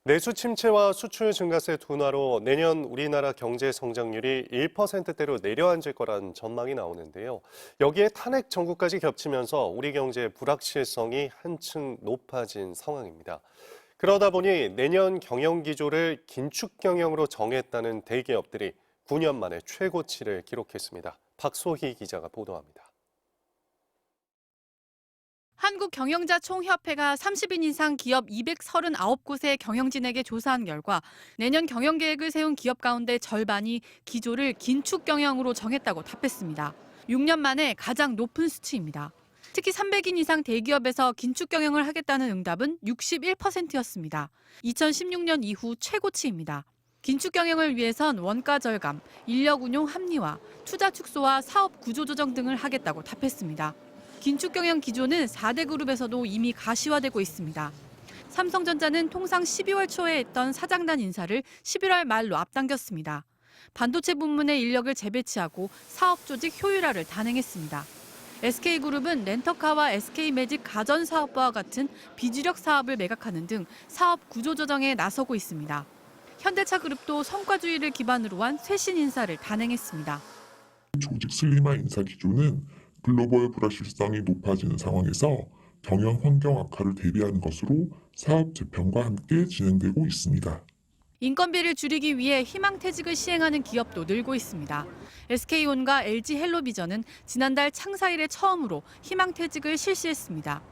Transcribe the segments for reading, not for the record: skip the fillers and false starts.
내수 침체와 수출 증가세 둔화로 내년 우리나라 경제 성장률이 1%대로 내려앉을 거란 전망이 나오는데요. 여기에 탄핵 정국까지 겹치면서 우리 경제의 불확실성이 한층 높아진 상황입니다. 그러다 보니 내년 경영 기조를 긴축 경영으로 정했다는 대기업들이 9년 만에 최고치를 기록했습니다. 박소희 기자가 보도합니다. 한국경영자총협회가 30인 이상 기업 239곳의 경영진에게 조사한 결과 내년 경영계획을 세운 기업 가운데 절반이 기조를 긴축 경영으로 정했다고 답했습니다. 6년 만에 가장 높은 수치입니다. 특히 300인 이상 대기업에서 긴축 경영을 하겠다는 응답은 61%였습니다. 2016년 이후 최고치입니다. 긴축 경영을 위해선 원가 절감, 인력 운용 합리화, 투자 축소와 사업 구조 조정 등을 하겠다고 답했습니다. 긴축 경영 기조는 4대 그룹에서도 이미 가시화되고 있습니다. 삼성전자는 통상 12월 초에 했던 사장단 인사를 11월 말로 앞당겼습니다. 반도체 부문의 인력을 재배치하고 사업 조직 효율화를 단행했습니다. SK그룹은 렌터카와 SK매직 가전사업부와 같은 비주력 사업을 매각하는 등 사업 구조 조정에 나서고 있습니다. 현대차그룹도 성과주의를 기반으로 한 쇄신 인사를 단행했습니다. 조직 슬림화 인사 기조는 글로벌 불확실성이 높아지는 상황에서 경영 환경 악화를 대비하는 것으로 사업 재편과 함께 진행되고 있습니다. 인건비를 줄이기 위해 희망퇴직을 시행하는 기업도 늘고 있습니다. SK온과 LG헬로비전은 지난달 창사 이래 처음으로 희망퇴직을 실시했습니다.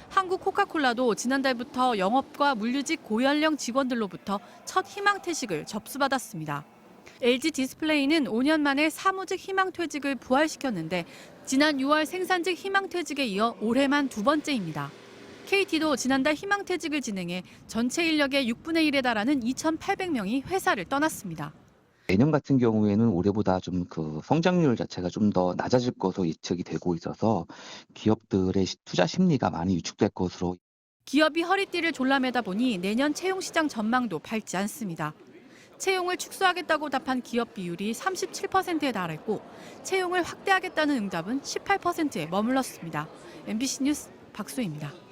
한국 코카콜라도 지난달부터 영업과 물류직 고연령 직원들로부터 첫 희망퇴직을 접수받았습니다. LG 디스플레이는 5년 만에 사무직 희망퇴직을 부활시켰는데 지난 6월 생산직 희망퇴직에 이어 올해만 두 번째입니다. KT도 지난달 희망퇴직을 진행해 전체 인력의 6분의 1에 달하는 2,800명이 회사를 떠났습니다. 내년 같은 경우에는 올해보다 좀 성장률 자체가 좀 더 낮아질 것으로 예측이 되고 있어서 기업들의 투자 심리가 많이 위축될 것으로. 기업이 허리띠를 졸라매다 보니 내년 채용 시장 전망도 밝지 않습니다. 채용을 축소하겠다고 답한 기업 비율이 37%에 달했고 채용을 확대하겠다는 응답은 18%에 머물렀습니다. MBC 뉴스 박소희입니다.